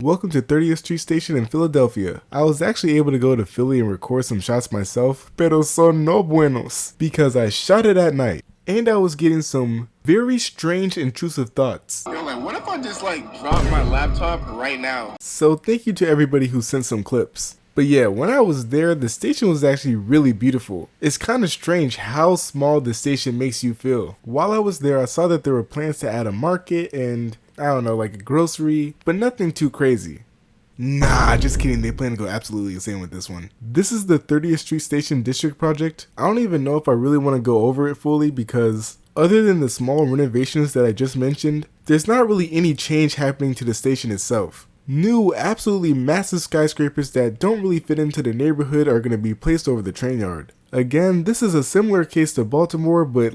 Welcome to 30th Street Station in Philadelphia. I was actually able to go to Philly and record some shots myself, pero son no buenos, because I shot it at night. And I was getting some very strange intrusive thoughts. Yo, like, what if I just drop my laptop right now? So thank you to everybody who sent some clips. But yeah, when I was there, the station was actually really beautiful. It's kind of strange how small the station makes you feel. While I was there, I saw that there were plans to add a market and, I don't know, like a grocery, but nothing too crazy. Nah, just kidding, they plan to go absolutely insane with this one. This is the 30th Street Station District project. I don't even know if I really want to go over it fully because other than the small renovations that I just mentioned, there's not really any change happening to the station itself. New, absolutely massive skyscrapers that don't really fit into the neighborhood are going to be placed over the train yard. Again, this is a similar case to Baltimore, but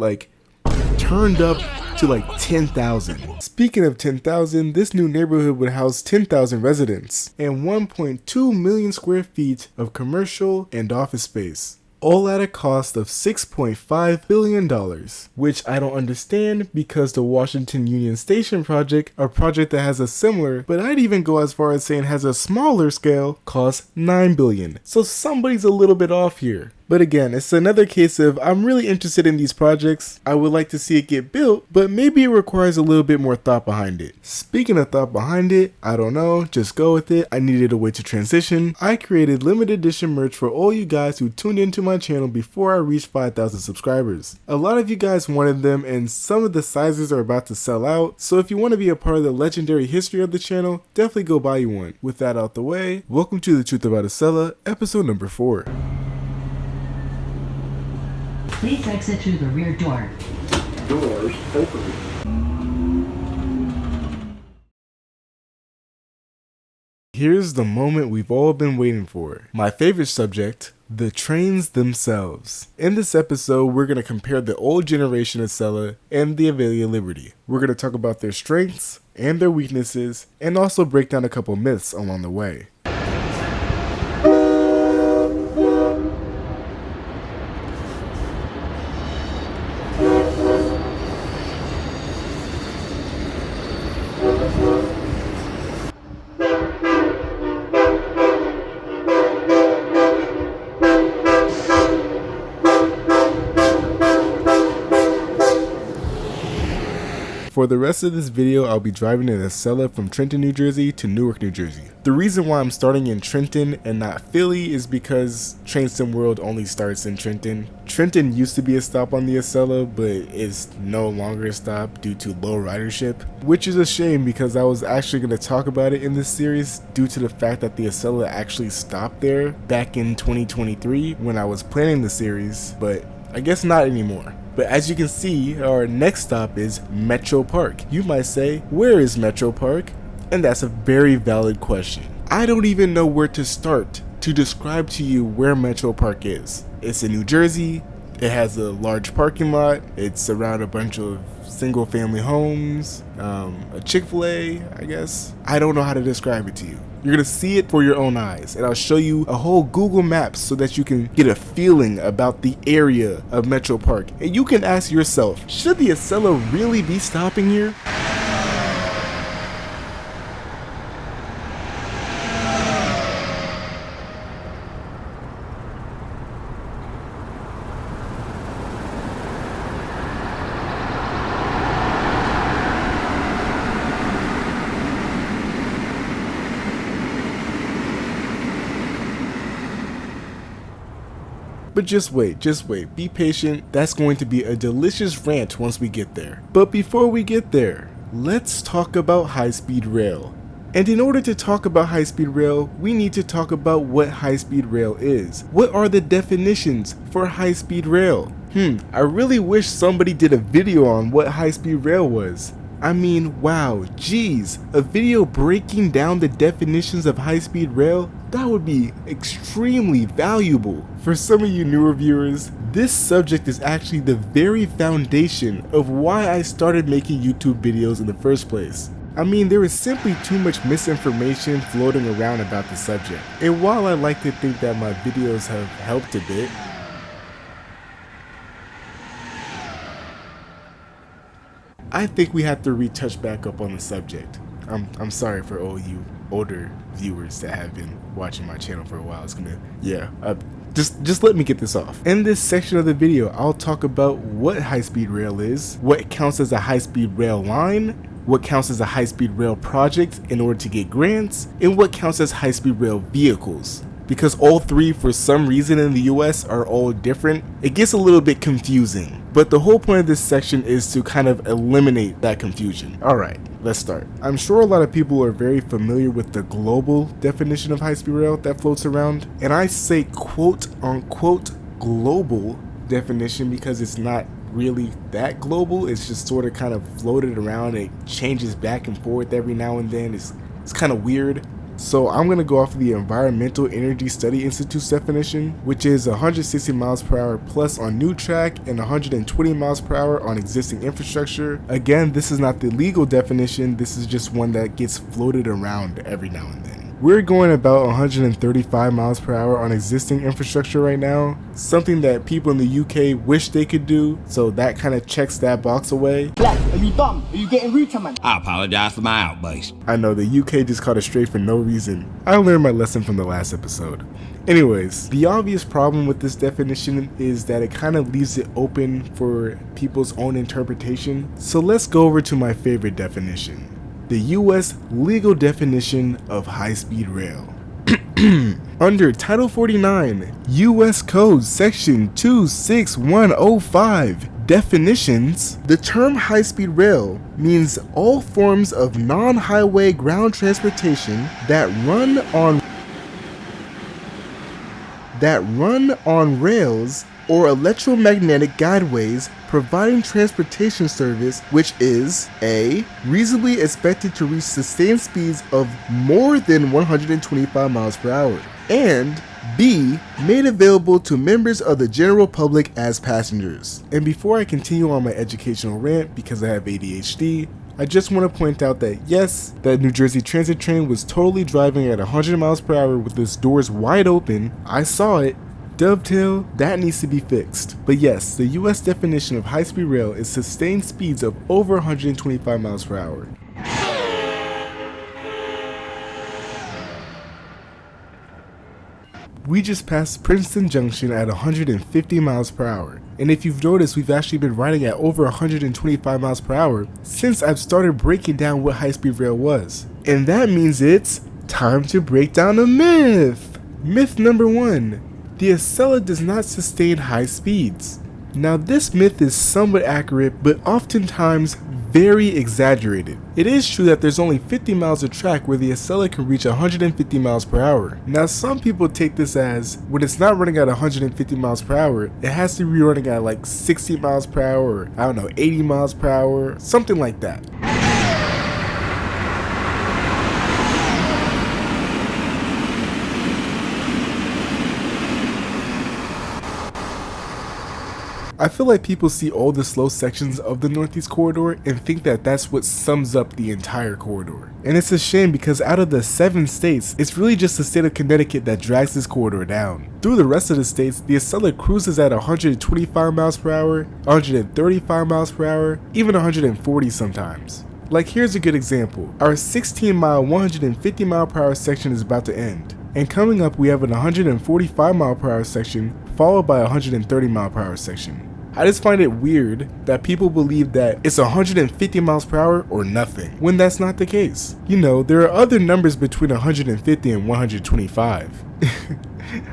turned up to 10,000. Speaking of 10,000, this new neighborhood would house 10,000 residents and 1.2 million square feet of commercial and office space, all at a cost of $6.5 billion, which I don't understand because the Washington Union Station project, a project that has a similar, but I'd even go as far as saying has a smaller scale, costs $9 billion. So somebody's a little bit off here. But again, it's another case of I'm really interested in these projects. I would like to see it get built, but maybe it requires a little bit more thought behind it. Speaking of thought behind it, I don't know, just go with it. I needed a way to transition. I created limited edition merch for all you guys who tuned into my channel before I reached 5,000 subscribers. A lot of you guys wanted them and some of the sizes are about to sell out, so if you want to be a part of the legendary history of the channel, definitely go buy you one. With that out the way, welcome to The Truth About Acela, episode number 4. Please exit through the rear door. Doors open. Here's the moment we've all been waiting for. My favorite subject, the trains themselves. In this episode, we're going to compare the old generation Acela and the Avelia Liberty. We're going to talk about their strengths and their weaknesses, and also break down a couple myths along the way. For the rest of this video, I'll be driving an Acela from Trenton, New Jersey to Newark, New Jersey. The reason why I'm starting in Trenton and not Philly is because Train Sim World only starts in Trenton. Trenton used to be a stop on the Acela, but is no longer a stop due to low ridership, which is a shame because I was actually going to talk about it in this series due to the fact that the Acela actually stopped there back in 2023 when I was planning the series, but I guess not anymore. But as you can see, our next stop is Metropark. You might say, where is Metropark? And that's a very valid question. I don't even know where to start to describe to you where Metropark is. It's in New Jersey, it has a large parking lot, it's around a bunch of single family homes, a Chick-fil-A, I guess. I don't know how to describe it to you. You're gonna see it for your own eyes, and I'll show you a whole Google Maps so that you can get a feeling about the area of Metropark. And you can ask yourself, should the Acela really be stopping here? But just wait, be patient. That's going to be a delicious rant once we get there. But before we get there, let's talk about high-speed rail. And in order to talk about high-speed rail, we need to talk about what high-speed rail is. What are the definitions for high-speed rail? I really wish somebody did a video on what high-speed rail was. I mean, wow, geez, a video breaking down the definitions of high-speed rail? That would be extremely valuable. For some of you newer viewers, this subject is actually the very foundation of why I started making YouTube videos in the first place. I mean, there is simply too much misinformation floating around about the subject. And while I like to think that my videos have helped a bit, I think we have to retouch back up on the subject. I'm sorry for all you older viewers that have been watching my channel for a while, it's gonna, just let me get this off. In this section of the video, I'll talk about what high-speed rail is, what counts as a high-speed rail line, what counts as a high-speed rail project in order to get grants, and what counts as high-speed rail vehicles. Because all three, for some reason in the US, are all different, it gets a little bit confusing. But the whole point of this section is to kind of eliminate that confusion. Alright, let's start. I'm sure a lot of people are very familiar with the global definition of high-speed rail that floats around. And I say quote unquote global definition because it's not really that global. It's just sort of kind of floated around. It changes back and forth every now and then. It's kind of weird. So I'm going to go off of the Environmental Energy Study Institute's definition, which is 160 miles per hour plus on new track and 120 miles per hour on existing infrastructure. Again, this is not the legal definition, this is just one that gets floated around every now and then. We're going about 135 miles per hour on existing infrastructure right now, something that people in the UK wish they could do, so that kind of checks that box away. Black, are you dumb? Are you getting rude to man? I apologize for my outburst. I know, the UK just caught it straight for no reason. I learned my lesson from the last episode. Anyways, the obvious problem with this definition is that it kind of leaves it open for people's own interpretation. So let's go over to my favorite definition. The US legal definition of high-speed rail. Under Title 49, US Code Section 26105, definitions, the term high-speed rail means all forms of non-highway ground transportation that run on rails or electromagnetic guideways, providing transportation service which is A. reasonably expected to reach sustained speeds of more than 125 miles per hour, and B. made available to members of the general public as passengers. And before I continue on my educational rant, because I have ADHD, I just want to point out that yes, that New Jersey Transit train was totally driving at 100 miles per hour with its doors wide open. I saw it. Dovetail, that needs to be fixed. But yes, the US definition of high-speed rail is sustained speeds of over 125 miles per hour. We just passed Princeton Junction at 150 miles per hour. And if you've noticed, we've actually been riding at over 125 miles per hour since I've started breaking down what high-speed rail was. And that means it's time to break down a myth. Myth number 1. The Acela does not sustain high speeds. Now this myth is somewhat accurate, but oftentimes very exaggerated. It is true that there's only 50 miles of track where the Acela can reach 150 miles per hour. Now some people take this as, when it's not running at 150 miles per hour, it has to be running at like 60 miles per hour, or I don't know, 80 miles per hour, something like that. I feel like people see all the slow sections of the Northeast Corridor and think that that's what sums up the entire corridor. And it's a shame because out of the 7 states, it's really just the state of Connecticut that drags this corridor down. Through the rest of the states, the Acela cruises at 125 miles per hour, 135 miles per hour, even 140 sometimes. Like here's a good example. Our 16-mile, 150 mile per hour section is about to end. And coming up we have an 145 mile per hour section followed by a 130 mile per hour section. I just find it weird that people believe that it's 150 miles per hour or nothing, when that's not the case. You know, there are other numbers between 150 and 125.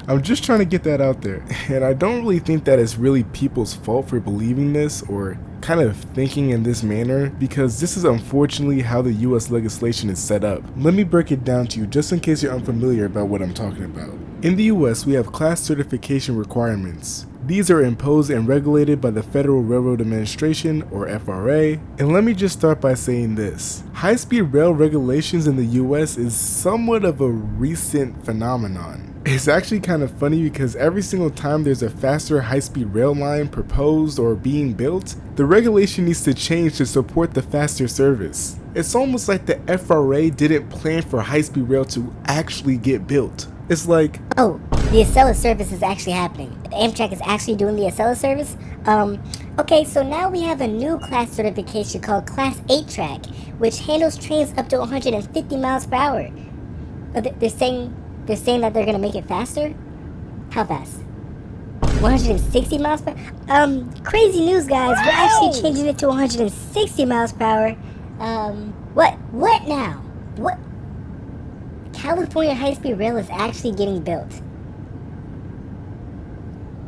I'm just trying to get that out there, and I don't really think that it's really people's fault for believing this or kind of thinking in this manner, because this is unfortunately how the US legislation is set up. Let me break it down to you just in case you're unfamiliar about what I'm talking about. In the US, we have class certification requirements. These are imposed and regulated by the Federal Railroad Administration, or FRA, and let me just start by saying this. High-speed rail regulations in the US is somewhat of a recent phenomenon. It's actually kind of funny because every single time there's a faster high-speed rail line proposed or being built, the regulation needs to change to support the faster service. It's almost like the FRA didn't plan for high-speed rail to actually get built. It's like, oh, the Acela service is actually happening. Amtrak is actually doing the Acela service? Okay, so now we have a new class certification called Class 8 track, which handles trains up to 150 miles per hour. Oh, they're saying that they're gonna make it faster? How fast? 160 miles per crazy news, guys. We're actually changing it to 160 miles per hour. What now? What? California high-speed rail is actually getting built.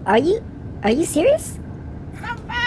Are you serious?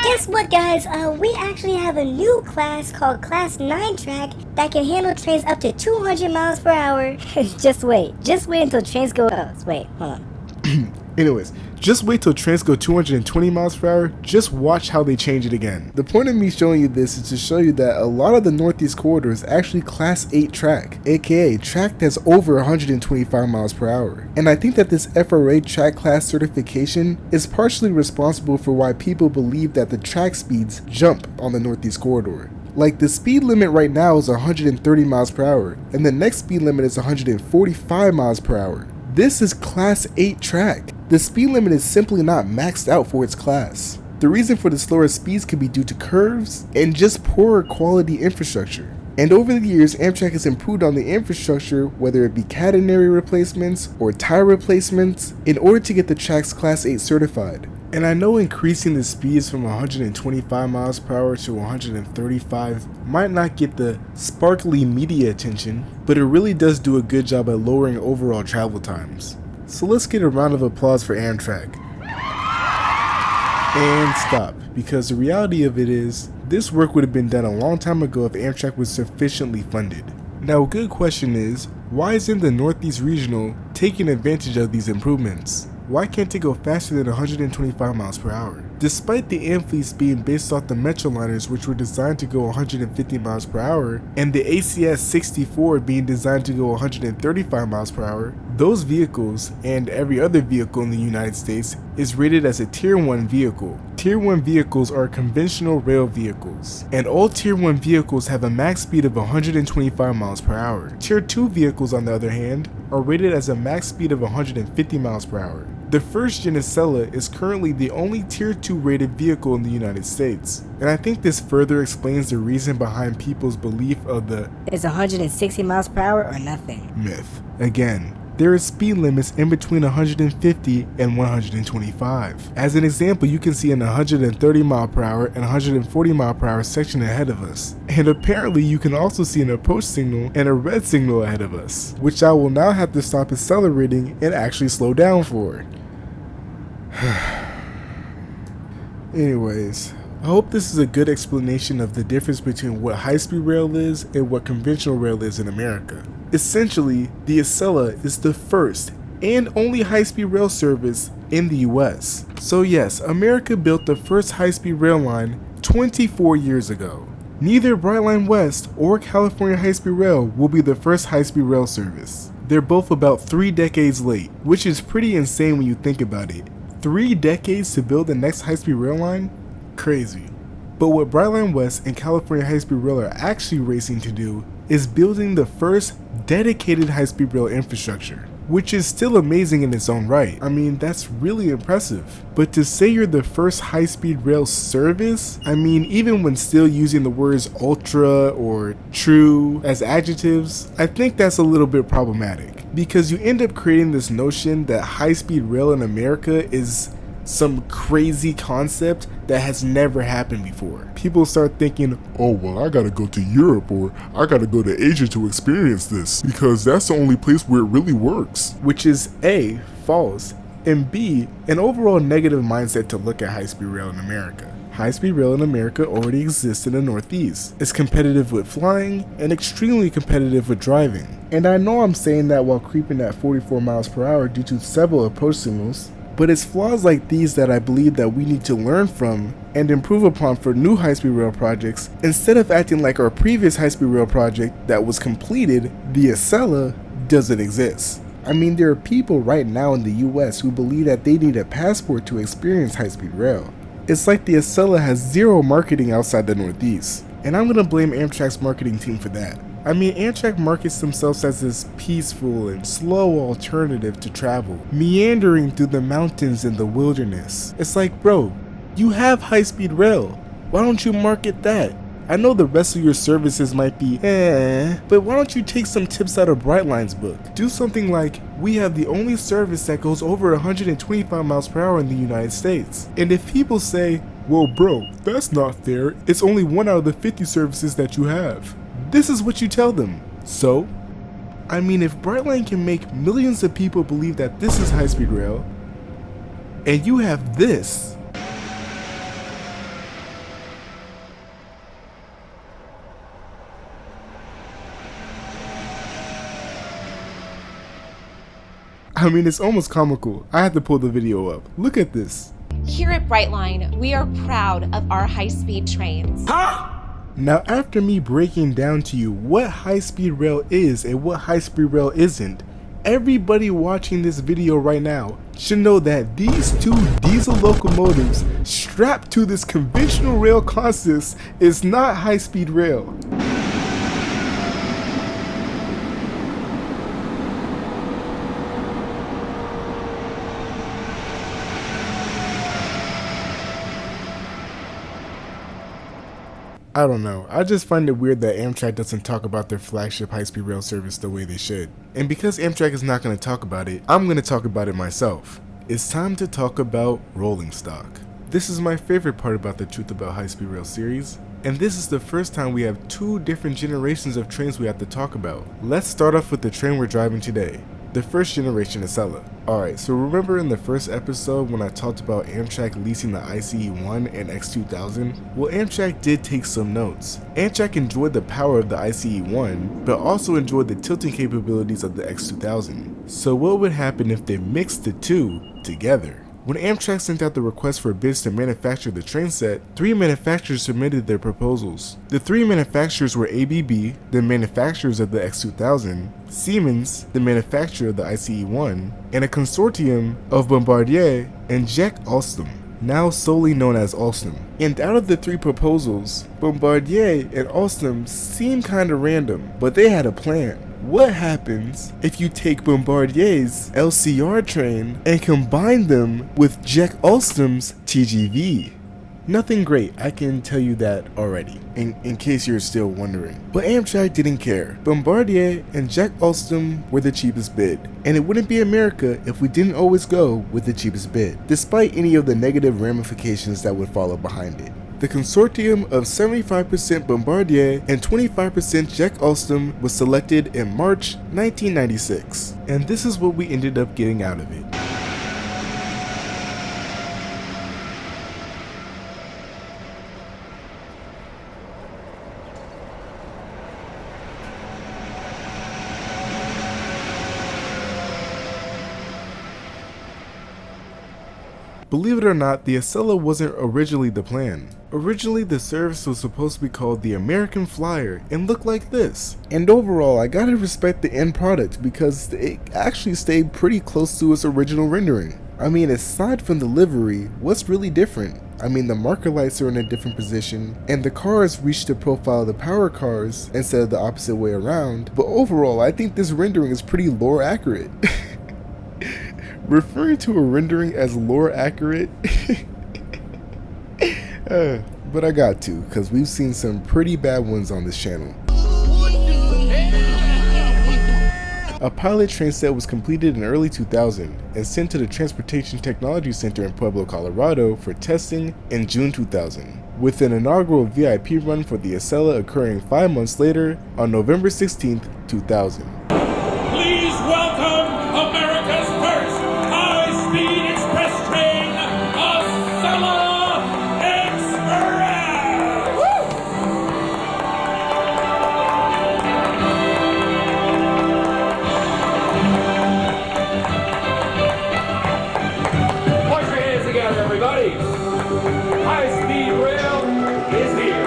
Guess what, guys? We actually have a new class called Class 9 track that can handle trains up to 200 miles per hour. Just wait until trains go. Wait, hold on. Anyways, just wait till trains go 220 miles per hour, just watch how they change it again. The point of me showing you this is to show you that a lot of the Northeast Corridor is actually Class 8 track, aka track that's over 125 miles per hour. And I think that this FRA track class certification is partially responsible for why people believe that the track speeds jump on the Northeast Corridor. Like, the speed limit right now is 130 miles per hour, and the next speed limit is 145 miles per hour. This is Class 8 track. The speed limit is simply not maxed out for its class. The reason for the slower speeds could be due to curves and just poorer quality infrastructure. And over the years, Amtrak has improved on the infrastructure, whether it be catenary replacements or tire replacements, in order to get the tracks Class 8 certified. And I know increasing the speeds from 125 miles per hour to 135 might not get the sparkly media attention, but it really does do a good job at lowering overall travel times. So let's get a round of applause for Amtrak. And stop, because the reality of it is, this work would have been done a long time ago if Amtrak was sufficiently funded. Now, a good question is, why isn't the Northeast Regional taking advantage of these improvements? Why can't it go faster than 125 miles per hour? Despite the Amfleets being based off the Metroliners, which were designed to go 150 miles per hour, and the ACS 64 being designed to go 135 miles per hour, those vehicles, and every other vehicle in the United States, is rated as a Tier 1 vehicle. Tier 1 vehicles are conventional rail vehicles, and all Tier 1 vehicles have a max speed of 125 miles per hour. Tier 2 vehicles, on the other hand, are rated as a max speed of 150 miles per hour. The first gen Acela is currently the only Tier 2 rated vehicle in the United States, and I think this further explains the reason behind people's belief of the "It's 160 miles per hour or nothing" myth. Again, there are speed limits in between 150 and 125. As an example, you can see an 130 mile per hour and 140 mile per hour section ahead of us. And apparently you can also see an approach signal and a red signal ahead of us, which I will now have to stop accelerating and actually slow down for. Anyways, I hope this is a good explanation of the difference between what high-speed rail is and what conventional rail is in America. Essentially, the Acela is the first and only high-speed rail service in the US. So yes, America built the first high-speed rail line 24 years ago. Neither BrightlineWest or California High-Speed Rail will be the first high-speed rail service. They're both about 3 decades late, which is pretty insane when you think about it. 3 decades to build the next high-speed rail line? Crazy. But what BrightlineWest and California High-Speed Rail are actually racing to do is building the first dedicated high-speed rail infrastructure, which is still amazing in its own right. I mean, that's really impressive. But to say you're the first high-speed rail service, I mean, even when still using the words ultra or true as adjectives, I think that's a little bit problematic, because you end up creating this notion that high-speed rail in America is some crazy concept that has never happened before. People start thinking, oh well, I gotta go to Europe or I gotta go to Asia to experience this because that's the only place where it really works. Which is A, false, and B, an overall negative mindset to look at high-speed rail in America. High-speed rail in America already exists in the Northeast. It's competitive with flying and extremely competitive with driving. And I know I'm saying that while creeping at 44 miles per hour due to several approach signals, but it's flaws like these that I believe that we need to learn from and improve upon for new high-speed rail projects, instead of acting like our previous high-speed rail project that was completed, the Acela, doesn't exist. I mean, there are people right now in the US who believe that they need a passport to experience high-speed rail. It's like the Acela has zero marketing outside the Northeast, and I'm gonna blame Amtrak's marketing team for that. I mean, Amtrak markets themselves as this peaceful and slow alternative to travel, meandering through the mountains and the wilderness. It's like, bro, you have high-speed rail. Why don't you market that? I know the rest of your services might be but why don't you take some tips out of Brightline's book? Do something like, we have the only service that goes over 125 miles per hour in the United States. And if people say, well bro, that's not fair, it's only 1 out of the 50 services that you have. This is what you tell them. So, I mean, if Brightline can make millions of people believe that this is high-speed rail, and you have this, I mean, it's almost comical. I had to pull the video up. Look at this. Here at Brightline, we are proud of our high-speed trains. Now, after me breaking down to you what high-speed rail is and what high-speed rail isn't, everybody watching this video right now should know that these two diesel locomotives strapped to this conventional rail consist is not high-speed rail. I don't know, I just find it weird that Amtrak doesn't talk about their flagship high-speed rail service the way they should. And because Amtrak is not going to talk about it, I'm going to talk about it myself. It's time to talk about rolling stock. This is my favorite part about the Truth About High-Speed Rail series, and this is the first time we have two different generations of trains we have to talk about. Let's start off with the train we're driving today, the first generation Acela. Alright, so remember in the first episode when I talked about Amtrak leasing the ICE-1 and X2000? Well, Amtrak did take some notes. Amtrak enjoyed the power of the ICE-1, but also enjoyed the tilting capabilities of the X2000. So what would happen if they mixed the two together? When Amtrak sent out the request for bids to manufacture the train set, 3 manufacturers submitted their proposals. The 3 manufacturers were ABB, the manufacturers of the X2000, Siemens, the manufacturer of the ICE-1, and a consortium of Bombardier and Alstom, now solely known as Alstom. And out of the 3 proposals, Bombardier and Alstom seemed kinda random, but they had a plan. What happens if you take Bombardier's LCR train and combine them with Alstom's TGV? Nothing great, I can tell you that already, in case you're still wondering. But Amtrak didn't care. Bombardier and Alstom were the cheapest bid, and it wouldn't be America if we didn't always go with the cheapest bid, despite any of the negative ramifications that would follow behind it. The consortium of 75% Bombardier and 25% Alstom was selected in March 1996, and this is what we ended up getting out of it. Believe it or not, the Acela wasn't originally the plan. Originally, the service was supposed to be called the American Flyer and look like this. And overall, I gotta respect the end product because it actually stayed pretty close to its original rendering. I mean, aside from the livery, what's really different? I mean, the marker lights are in a different position, and the cars reach the profile of the power cars instead of the opposite way around, but overall, I think this rendering is pretty lore accurate. Referring to a rendering as lore accurate, but I got to, because we've seen some pretty bad ones on this channel. A pilot train set was completed in early 2000 and sent to the Transportation Technology Center in Pueblo, Colorado for testing in June 2000, with an inaugural VIP run for the Acela occurring 5 months later on November 16, 2000. Please welcome America's first high-speed express train, Acela Express! Put your hands together, everybody! High-speed rail is here!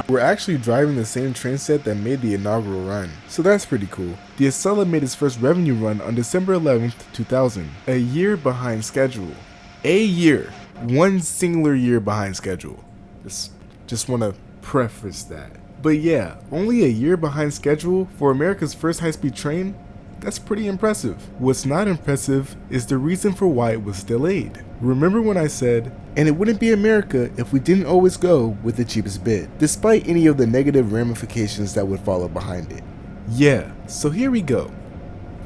We're actually driving the same train set that made the inaugural run, so that's pretty cool. The Acela made its first revenue run on December 11th, 2000, a year behind schedule. A year. One singular year behind schedule. Just want to preface that. But yeah, only a year behind schedule for America's first high-speed train? That's pretty impressive. What's not impressive is the reason for why it was delayed. Remember when I said, and it wouldn't be America if we didn't always go with the cheapest bid, despite any of the negative ramifications that would follow behind it. Yeah, so here we go.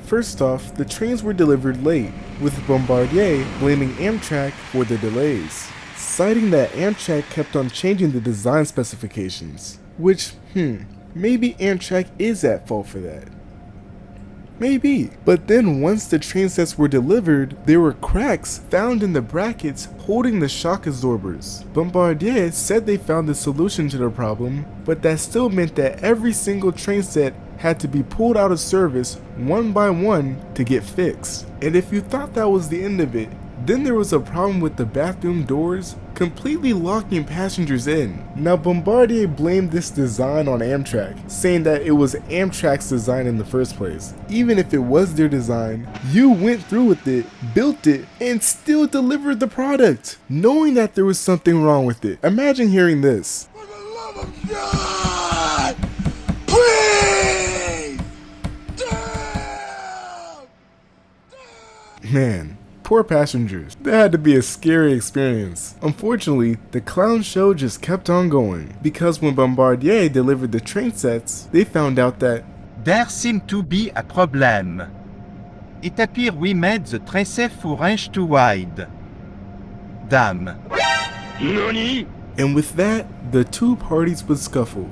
First off, the trains were delivered late, with Bombardier blaming Amtrak for the delays, citing that Amtrak kept on changing the design specifications, which, maybe Amtrak is at fault for that. Maybe. But then once the train sets were delivered, there were cracks found in the brackets holding the shock absorbers. Bombardier said they found the solution to the problem, but that still meant that every single train set had to be pulled out of service one by one to get fixed. And if you thought that was the end of it, then there was a problem with the bathroom doors completely locking passengers in. Now Bombardier blamed this design on Amtrak, saying that it was Amtrak's design in the first place. Even if it was their design, you went through with it, built it, and still delivered the product, knowing that there was something wrong with it. Imagine hearing this. For the love of God! Please! Damn! Man. Poor passengers. That had to be a scary experience. Unfortunately, the clown show just kept on going, because when Bombardier delivered the train sets, they found out that there seemed to be a problem. It appears we made the train set 4 inches too wide. Damn. NANI? And with that, the two parties would scuffle.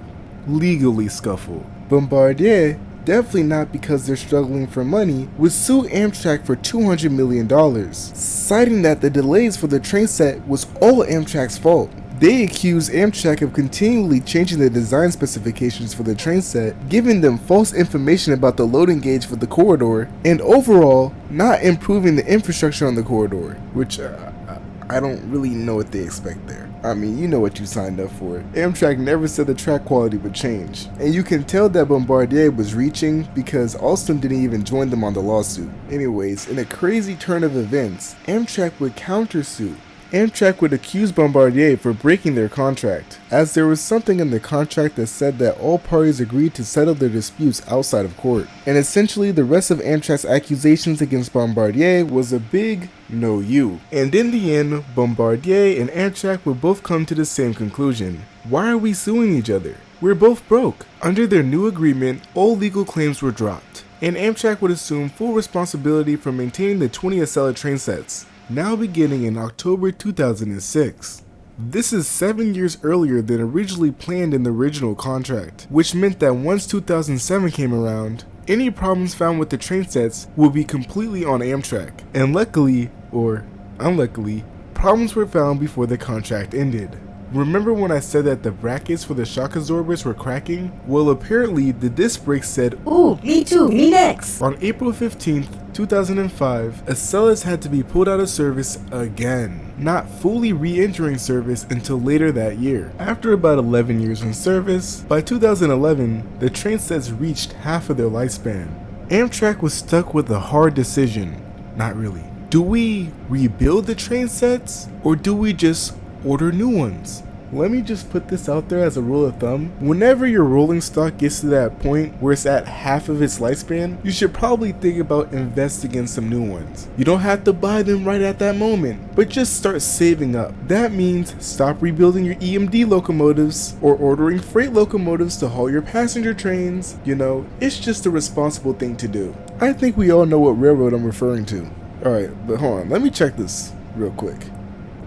Legally scuffle. Bombardier, definitely not because they're struggling for money, would sue Amtrak for $200 million, citing that the delays for the train set was all Amtrak's fault. They accused Amtrak of continually changing the design specifications for the train set, giving them false information about the loading gauge for the corridor, and overall, not improving the infrastructure on the corridor, which I don't really know what they expect there. I mean, you know what you signed up for. Amtrak never said the track quality would change. And you can tell that Bombardier was reaching because Alstom didn't even join them on the lawsuit. Anyways, in a crazy turn of events, Amtrak would countersue. Amtrak would accuse Bombardier for breaking their contract, as there was something in the contract that said that all parties agreed to settle their disputes outside of court. And essentially, the rest of Amtrak's accusations against Bombardier was a big no you. And in the end, Bombardier and Amtrak would both come to the same conclusion. Why are we suing each other? We're both broke. Under their new agreement, all legal claims were dropped, and Amtrak would assume full responsibility for maintaining the 20 Acela train sets, now beginning in October 2006. This is 7 years earlier than originally planned in the original contract, which meant that once 2007 came around, any problems found with the train sets would be completely on Amtrak. And luckily, or unluckily, problems were found before the contract ended. Remember when I said that the brackets for the shock absorbers were cracking? Well, apparently the disc brakes said, Ooh, me too, me next. On April 15th, 2005, Acelas had to be pulled out of service again, not fully re-entering service until later that year. After about 11 years in service, by 2011, the train sets reached half of their lifespan. Amtrak was stuck with a hard decision. Not really. Do we rebuild the train sets, or do we just order new ones? Let me just put this out there as a rule of thumb. Whenever your rolling stock gets to that point where it's at half of its lifespan, you should probably think about investing in some new ones. You don't have to buy them right at that moment, but just start saving up. That means stop rebuilding your EMD locomotives or ordering freight locomotives to haul your passenger trains. You know, it's just a responsible thing to do. I think we all know what railroad I'm referring to. Alright, but hold on, let me check this real quick.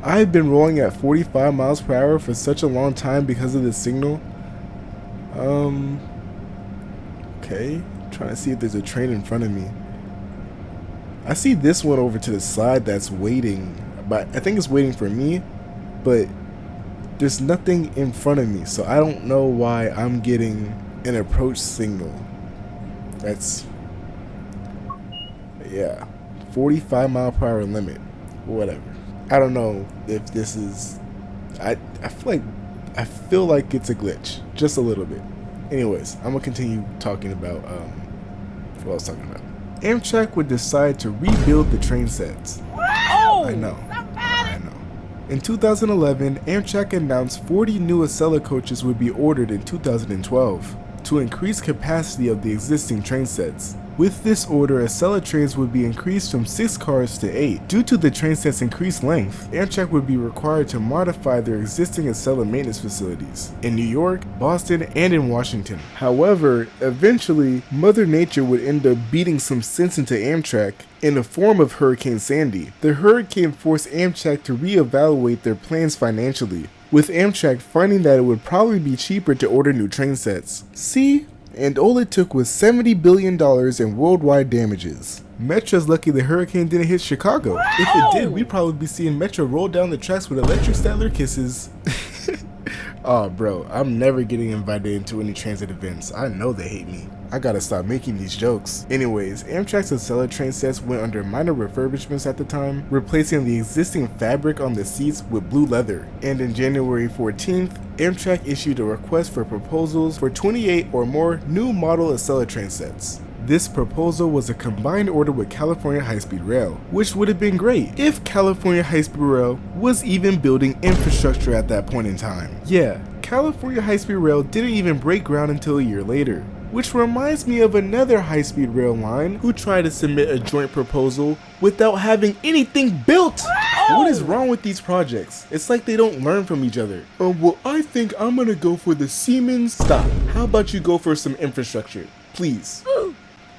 I've been rolling at 45 miles per hour for such a long time because of this signal. Okay, trying to see if there's a train in front of me. I see this one over to the side that's waiting, but I think it's waiting for me, but there's nothing in front of me, so I don't know why I'm getting an approach signal. That's, yeah, 45 mile per hour limit, whatever. I don't know if this is, I feel like it's a glitch, just a little bit. Anyways, I'm gonna continue talking about what I was talking about. Amtrak would decide to rebuild the train sets. Oh, I know. In 2011, Amtrak announced 40 new Acela coaches would be ordered in 2012 to increase capacity of the existing train sets. With this order, Acela trains would be increased from 6 cars to 8. Due to the train set's increased length, Amtrak would be required to modify their existing Acela maintenance facilities in New York, Boston, and in Washington. However, eventually, Mother Nature would end up beating some sense into Amtrak in the form of Hurricane Sandy. The hurricane forced Amtrak to reevaluate their plans financially, with Amtrak finding that it would probably be cheaper to order new train sets. See? And all it took was $70 billion in worldwide damages. Metro's lucky the hurricane didn't hit Chicago. If it did, we'd probably be seeing Metro roll down the tracks with electric Statler kisses. Oh bro, I'm never getting invited into any transit events. I know they hate me. I gotta stop making these jokes. Anyways, Amtrak's Acela train sets went under minor refurbishments at the time, replacing the existing fabric on the seats with blue leather. And in January 14th, Amtrak issued a request for proposals for 28 or more new model Acela train sets. This proposal was a combined order with California High-Speed Rail, which would have been great if California High-Speed Rail was even building infrastructure at that point in time. Yeah, California High-Speed Rail didn't even break ground until a year later, which reminds me of another high-speed rail line who tried to submit a joint proposal without having anything built. What is wrong with these projects? It's like they don't learn from each other. Well, I think I'm gonna go for the Siemens. Stop. How about you go for some infrastructure? Please.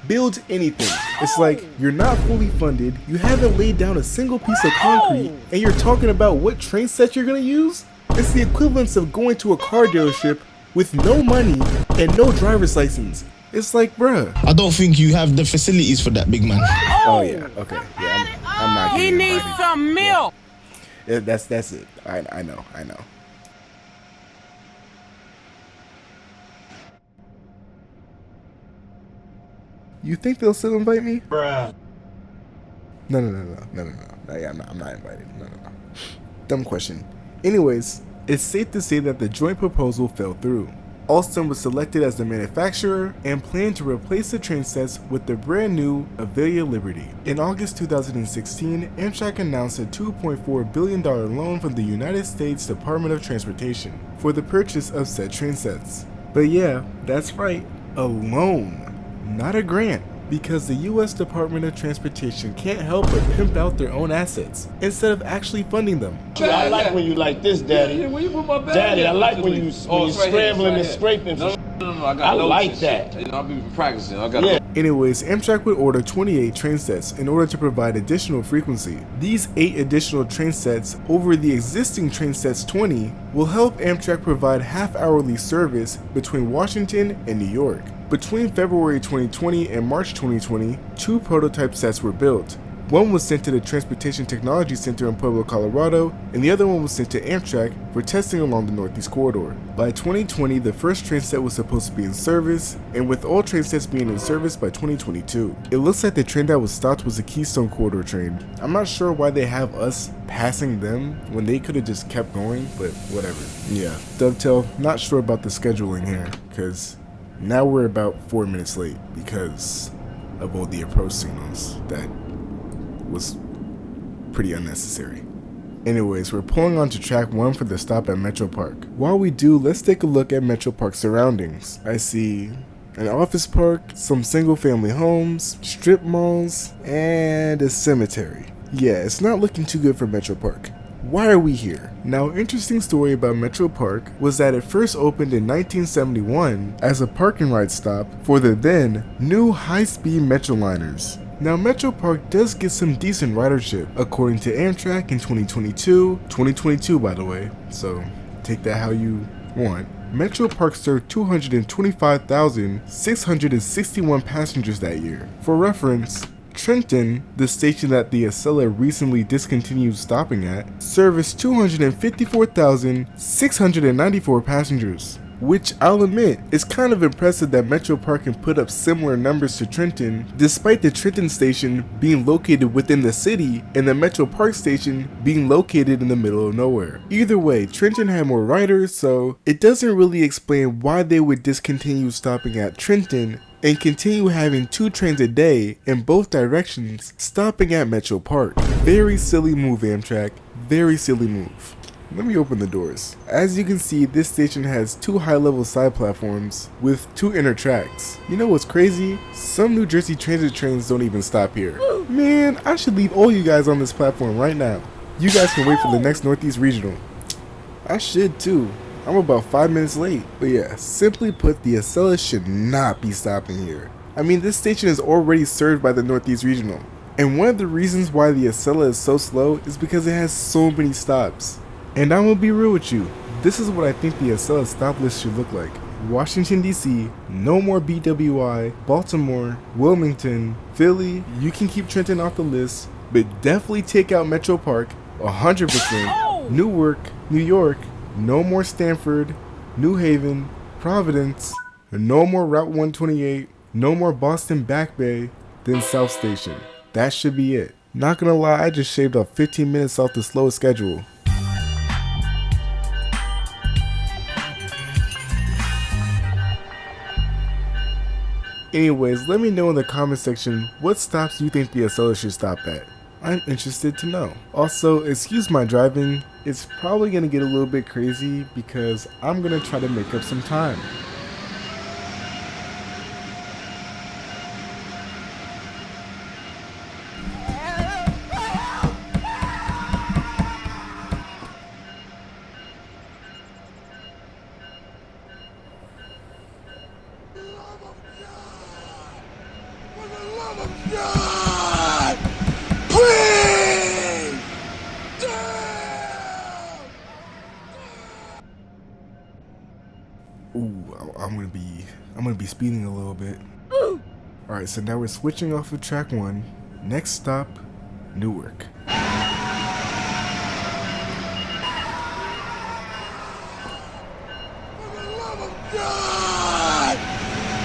Build anything. It's like you're not fully funded, you haven't laid down a single piece of concrete, and you're talking about what train set you're gonna use? It's the equivalence of going to a car dealership with no money and no driver's license. It's like, bruh. I don't think you have the facilities for that, big man. Oh yeah, okay. Yeah, I'm not getting invited. He needs some milk. Yeah, that's it. I know. You think they'll still invite me? Bruh. No. Yeah, I'm not invited. No. Dumb question. Anyways, it's safe to say that the joint proposal fell through. Alstom was selected as the manufacturer and planned to replace the train sets with the brand new Avelia Liberty. In August 2016, Amtrak announced a $2.4 billion loan from the United States Department of Transportation for the purchase of said train sets. But yeah, that's right, a loan. Not a grant, because the US Department of Transportation can't help but pimp out their own assets instead of actually funding them. I like when you like this, Daddy. Daddy, I like when you scrambling and scraping. No, I like that. I'll be practicing. I got Anyways, Amtrak would order 28 train sets in order to provide additional frequency. These 8 additional train sets over the existing train sets 20 will help Amtrak provide half-hourly service between Washington and New York. Between February 2020 and March 2020, 2 prototype sets were built. One was sent to the Transportation Technology Center in Pueblo, Colorado, and the other one was sent to Amtrak for testing along the Northeast Corridor. By 2020, the first train set was supposed to be in service, and with all train sets being in service by 2022. It looks like the train that was stopped was a Keystone Corridor train. I'm not sure why they have us passing them when they could have just kept going, but whatever. Yeah, Dovetail, not sure about the scheduling here, because now we're about 4 minutes late because of all the approach signals that was pretty unnecessary. Anyways, we're pulling onto track 1 for the stop at Metropark. While we do, let's take a look at Metropark's surroundings. I see an office park, some single family homes, strip malls, and a cemetery. Yeah, it's not looking too good for Metropark. Why are we here? Now, interesting story about Metropark was that it first opened in 1971 as a park and ride stop for the then new high-speed Metroliners. Now, Metropark does get some decent ridership, according to Amtrak in 2022 by the way, so take that how you want. Metropark served 225,661 passengers that year. For reference, Trenton, the station that the Acela recently discontinued stopping at, serviced 254,694 passengers. Which I'll admit is kind of impressive that Metropark can put up similar numbers to Trenton, despite the Trenton station being located within the city and the Metropark station being located in the middle of nowhere. Either way, Trenton had more riders, so it doesn't really explain why they would discontinue stopping at Trenton and continue having 2 trains a day in both directions stopping at Metropark. Very silly move, Amtrak. Very silly move. Let me open the doors. As you can see, this station has 2 high-level side platforms with 2 inner tracks. You know what's crazy? Some New Jersey transit trains don't even stop here. Man, I should leave all you guys on this platform right now. You guys can wait for the next Northeast Regional. I should too. I'm about 5 minutes late. But yeah, simply put, the Acela should not be stopping here. I mean, this station is already served by the Northeast Regional. And one of the reasons why the Acela is so slow is because it has so many stops. And I'm gonna be real with you, this is what I think the Acela stop list should look like. Washington DC, no more BWI, Baltimore, Wilmington, Philly, you can keep Trenton off the list, but definitely take out Metropark, 100%, Newark, New York, no more Stanford, New Haven, Providence, no more Route 128, no more Boston Back Bay, then South Station. That should be it. Not gonna lie, I just shaved off 15 minutes off the slowest schedule. Anyways, let me know in the comment section what stops you think the Acela should stop at. I'm interested to know. Also, excuse my driving, it's probably gonna get a little bit crazy because I'm gonna try to make up some time. God! Please! Ooh, I'm gonna be speeding a little bit. Alright, so now we're switching off of track 1. Next stop, Newark. God!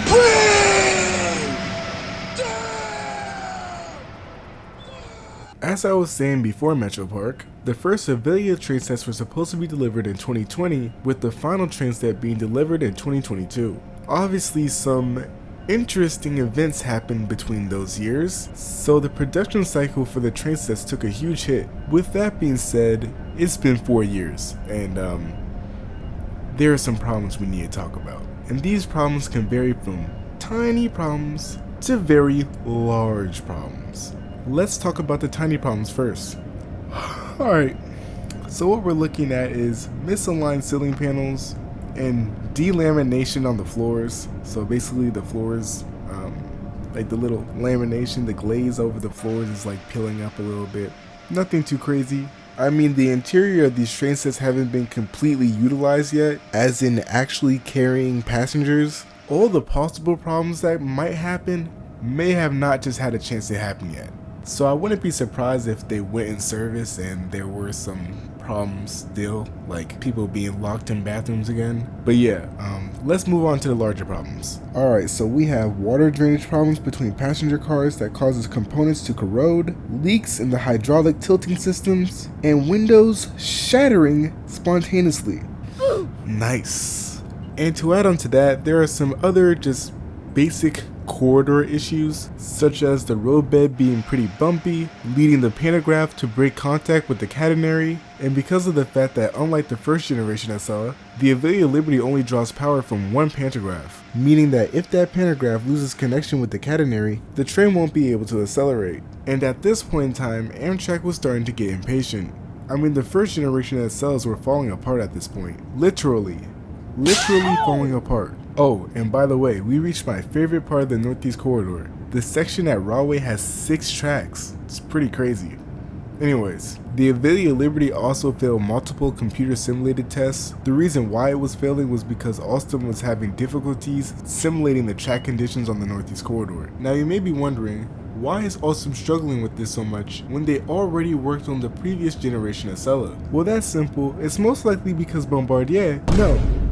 Please! As I was saying before Metropark, the first Avelia train sets were supposed to be delivered in 2020, with the final train set being delivered in 2022. Obviously, some interesting events happened between those years, so the production cycle for the train sets took a huge hit. With that being said, it's been 4 years, and there are some problems we need to talk about. And these problems can vary from tiny problems to very large problems. Let's talk about the tiny problems first. Alright, so what we're looking at is misaligned ceiling panels and delamination on the floors. So basically the floors, like the little lamination, the glaze over the floors is like peeling up a little bit. Nothing too crazy. I mean, the interior of these train sets haven't been completely utilized yet, as in actually carrying passengers. All the possible problems that might happen may have not just had a chance to happen yet. So I wouldn't be surprised if they went in service and there were some problems still, like people being locked in bathrooms again. But yeah, let's move on to the larger problems. Alright, so we have water drainage problems between passenger cars that causes components to corrode, leaks in the hydraulic tilting systems, and windows shattering spontaneously. Nice. And to add on to that, there are some other just basic corridor issues, such as the roadbed being pretty bumpy, leading the pantograph to break contact with the catenary, and because of the fact that unlike the first generation Acela, the Avelia Liberty only draws power from one pantograph, meaning that if that pantograph loses connection with the catenary, the train won't be able to accelerate. And at this point in time, Amtrak was starting to get impatient. I mean, the first generation Acelas were falling apart at this point. Literally falling apart. Oh, and by the way, we reached my favorite part of the Northeast Corridor. The section at Rahway has 6 tracks. It's pretty crazy. Anyways, the Avelia Liberty also failed multiple computer simulated tests. The reason why it was failing was because Alstom was having difficulties simulating the track conditions on the Northeast Corridor. Now you may be wondering, why is Alstom struggling with this so much when they already worked on the previous generation Acela? Well, that's simple. It's most likely because Bombardier,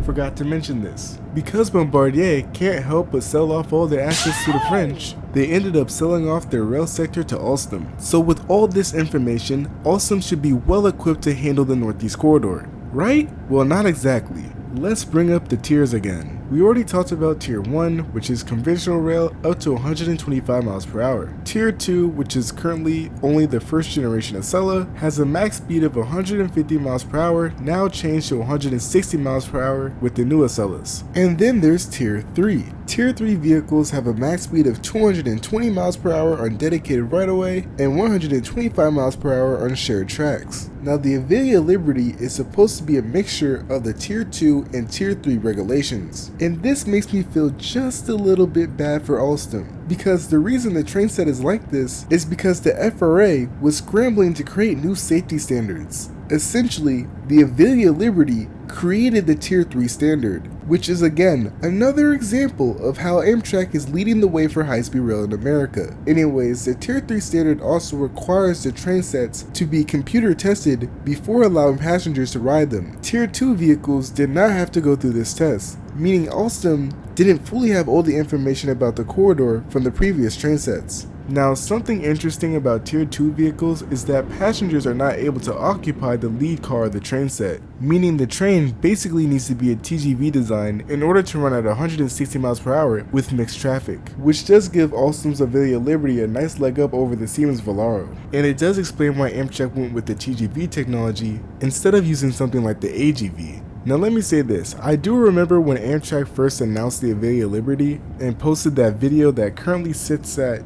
forgot to mention this. Because Bombardier can't help but sell off all their assets to the French, they ended up selling off their rail sector to Alstom. So with all this information, Alstom should be well equipped to handle the Northeast Corridor, right? Well, not exactly. Let's bring up the tiers again. We already talked about Tier 1, which is conventional rail up to 125 miles per hour. Tier 2, which is currently only the first generation Acela, has a max speed of 150 miles per hour, now changed to 160 miles per hour with the new Acelas. And then there's Tier 3. Tier 3 vehicles have a max speed of 220 miles per hour on dedicated right-of-way and 125 miles per hour on shared tracks. Now the Avelia Liberty is supposed to be a mixture of the Tier 2 and Tier 3 regulations. And this makes me feel just a little bit bad for Alstom, because the reason the train set is like this is because the FRA was scrambling to create new safety standards. Essentially, the Avelia Liberty created the Tier 3 standard, which is again another example of how Amtrak is leading the way for high-speed rail in America. Anyways, the Tier 3 standard also requires the train sets to be computer tested before allowing passengers to ride them. Tier 2 vehicles did not have to go through this test, meaning Alstom didn't fully have all the information about the corridor from the previous train sets. Now, something interesting about Tier 2 vehicles is that passengers are not able to occupy the lead car of the train set, meaning the train basically needs to be a TGV design in order to run at 160 miles per hour with mixed traffic, which does give Alstom's Avelia Liberty a nice leg up over the Siemens Velaro. And it does explain why Amtrak went with the TGV technology instead of using something like the AGV. Now let me say this, I do remember when Amtrak first announced the Avelia Liberty and posted that video that currently sits at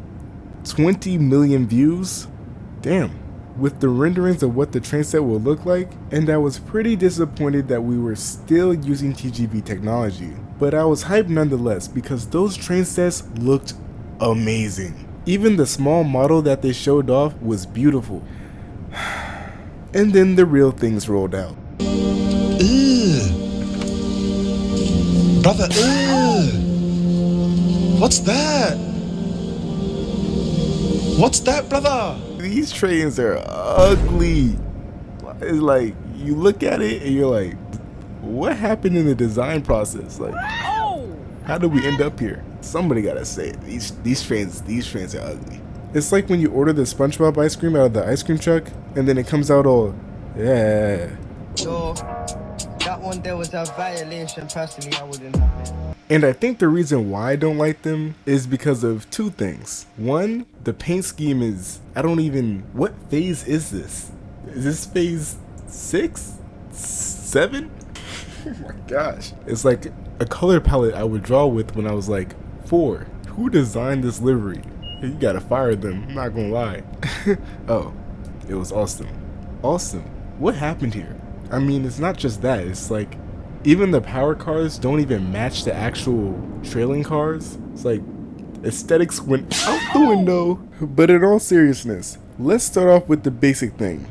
20 million views? Damn. With the renderings of what the train set will look like, and I was pretty disappointed that we were still using TGV technology. But I was hyped nonetheless because those train sets looked amazing. Even the small model that they showed off was beautiful. And then the real things rolled out. Brother, what's that? What's that, brother? These trains are ugly. It's like, you look at it and you're like, what happened in the design process? Like, how did we end up here? Somebody gotta say it. These trains are ugly. It's like when you order the SpongeBob ice cream out of the ice cream truck and then it comes out all, yeah. So, that one there was a violation. Personally, I wouldn't have it. And I think the reason why I don't like them is because of two things. One, the paint scheme is, what phase is this? Is this phase 6? 7? Oh my gosh. It's like a color palette I would draw with when I was like 4. Who designed this livery? You gotta fire them, I'm not gonna lie. Oh, it was Alstom. Alstom, what happened here? I mean, it's not just that, it's like, even the power cars don't even match the actual trailing cars. It's like, aesthetics went out the window. But in all seriousness, let's start off with the basic thing,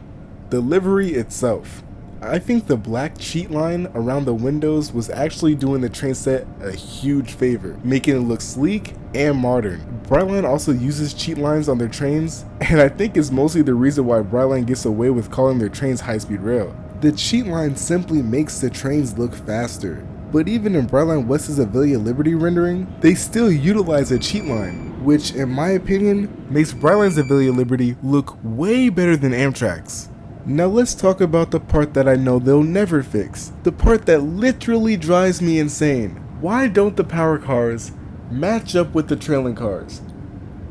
the livery itself. I think the black cheat line around the windows was actually doing the train set a huge favor, making it look sleek and modern. Brightline also uses cheat lines on their trains, and I think it's mostly the reason why Brightline gets away with calling their trains high-speed rail. The cheat line simply makes the trains look faster. But even in BrightlineWest's Avelia Liberty rendering, they still utilize a cheat line, which in my opinion, makes Brightline's Avelia Liberty look way better than Amtrak's. Now let's talk about the part that I know they'll never fix. The part that literally drives me insane. Why don't the power cars match up with the trailing cars?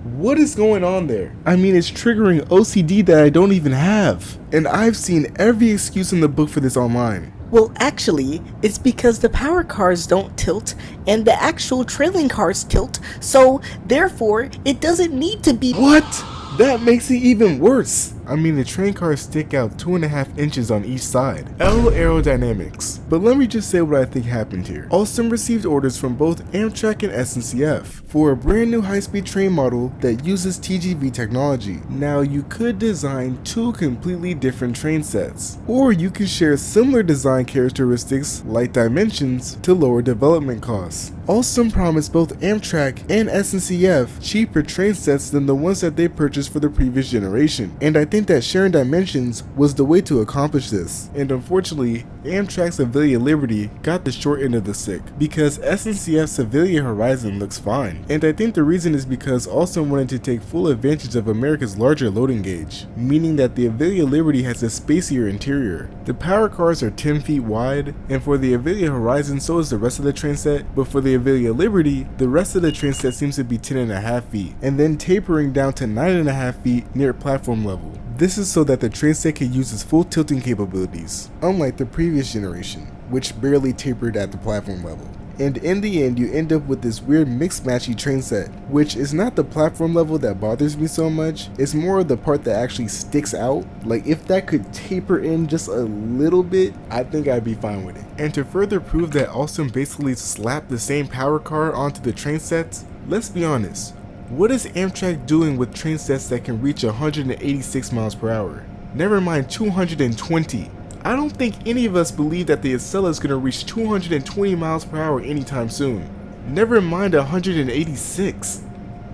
What is going on there? I mean, it's triggering OCD that I don't even have. And I've seen every excuse in the book for this online. Well, actually, it's because the power cars don't tilt and the actual trailing cars tilt, so therefore, it doesn't need to be— What? That makes it even worse. I mean, the train cars stick out 2.5 inches on each side. L aerodynamics. But let me just say what I think happened here. Alstom received orders from both Amtrak and SNCF for a brand new high-speed train model that uses TGV technology. Now, you could design two completely different train sets, or you can share similar design characteristics like dimensions to lower development costs. Alstom promised both Amtrak and SNCF cheaper train sets than the ones that they purchased for the previous generation, and I think that sharing dimensions was the way to accomplish this. And unfortunately, Amtrak's Avelia Liberty got the short end of the stick, because SNCF's Avelia Horizon looks fine, and I think the reason is because Alstom wanted to take full advantage of America's larger loading gauge, meaning that the Avelia Liberty has a spacier interior. The power cars are 10 feet wide, and for the Avelia Horizon so is the rest of the train set, but for the Avelia Liberty, the rest of the train set seems to be 10.5 feet, and then tapering down to 9.5 feet near platform level. This is so that the train set can use its full tilting capabilities, unlike the previous generation, which barely tapered at the platform level. And in the end, you end up with this weird mixed matchy train set, which is not the platform level that bothers me so much, it's more of the part that actually sticks out. Like, if that could taper in just a little bit, I think I'd be fine with it. And to further prove that Alstom basically slapped the same power car onto the train sets, let's be honest, what is Amtrak doing with train sets that can reach 186 miles per hour? Never mind 220. I don't think any of us believe that the Acela is going to reach 220 miles per hour anytime soon. Never mind 186.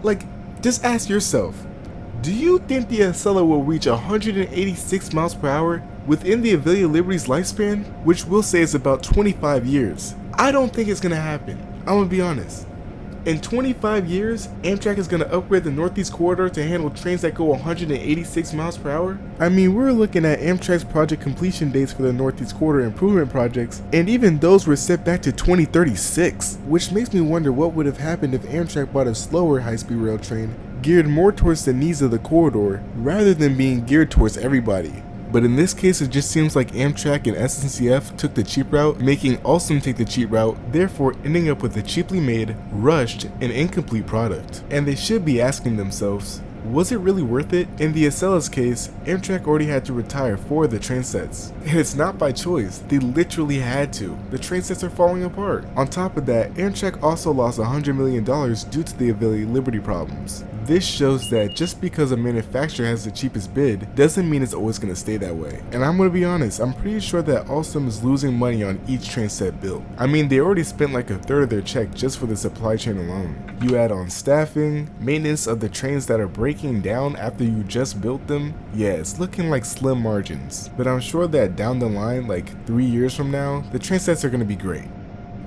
Like, just ask yourself, do you think the Acela will reach 186 miles per hour within the Avelia Liberty's lifespan, which we'll say is about 25 years? I don't think it's going to happen. I'm going to be honest. In 25 years, Amtrak is going to upgrade the Northeast Corridor to handle trains that go 186 miles per hour? I mean, we're looking at Amtrak's project completion dates for the Northeast Corridor improvement projects, and even those were set back to 2036, which makes me wonder what would have happened if Amtrak bought a slower high-speed rail train, geared more towards the needs of the corridor, rather than being geared towards everybody. But in this case, it just seems like Amtrak and SNCF took the cheap route, making Alstom take the cheap route, therefore ending up with a cheaply made, rushed, and incomplete product. And they should be asking themselves, was it really worth it? In the Acela's case, Amtrak already had to retire 4 of the train sets. And it's not by choice, they literally had to. The train sets are falling apart. On top of that, Amtrak also lost $100 million due to the Avelia Liberty problems. This shows that just because a manufacturer has the cheapest bid doesn't mean it's always going to stay that way. And I'm going to be honest, I'm pretty sure that Alstom is losing money on each train set built. I mean, they already spent like a third of their check just for the supply chain alone. You add on staffing, maintenance of the trains that are breaking down after you just built them, yeah, it's looking like slim margins. But I'm sure that down the line, like 3 years from now, the train sets are going to be great.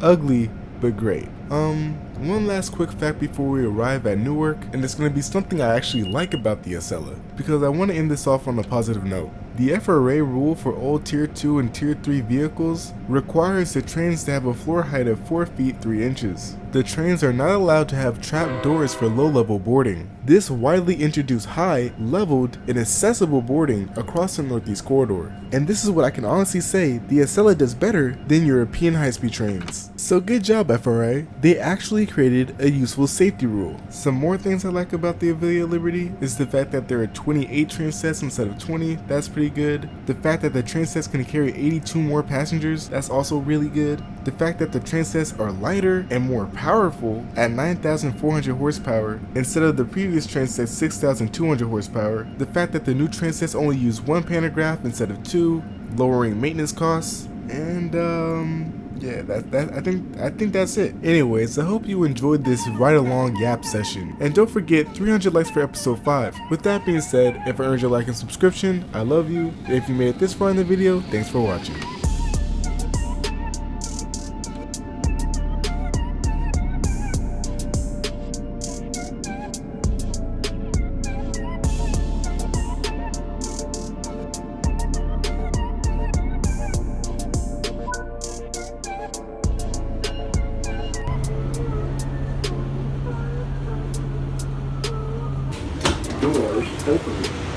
Ugly, but great. One last quick fact before we arrive at Newark, and it's going to be something I actually like about the Acela, because I want to end this off on a positive note. The FRA rule for all Tier 2 and Tier 3 vehicles requires the trains to have a floor height of 4 feet 3 inches. The trains are not allowed to have trap doors for low-level boarding. This widely introduced high, leveled, and accessible boarding across the Northeast Corridor. And this is what I can honestly say the Acela does better than European high-speed trains. So good job, FRA. They actually created a useful safety rule. Some more things I like about the Avelia Liberty is the fact that there are 28 train sets instead of 20, that's pretty good. The fact that the train sets can carry 82 more passengers, that's also really good. The fact that the train sets are lighter and more powerful at 9,400 horsepower instead of the previous train set's 6,200 horsepower. The fact that the new train sets only use 1 pantograph instead of 2, lowering maintenance costs, and yeah, I think that's it. Anyways, I hope you enjoyed this ride along yap session, and don't forget 300 likes for episode 5. With that being said, if I earned your like and subscription, I love you. If you made it this far in the video, thanks for watching. Doors open.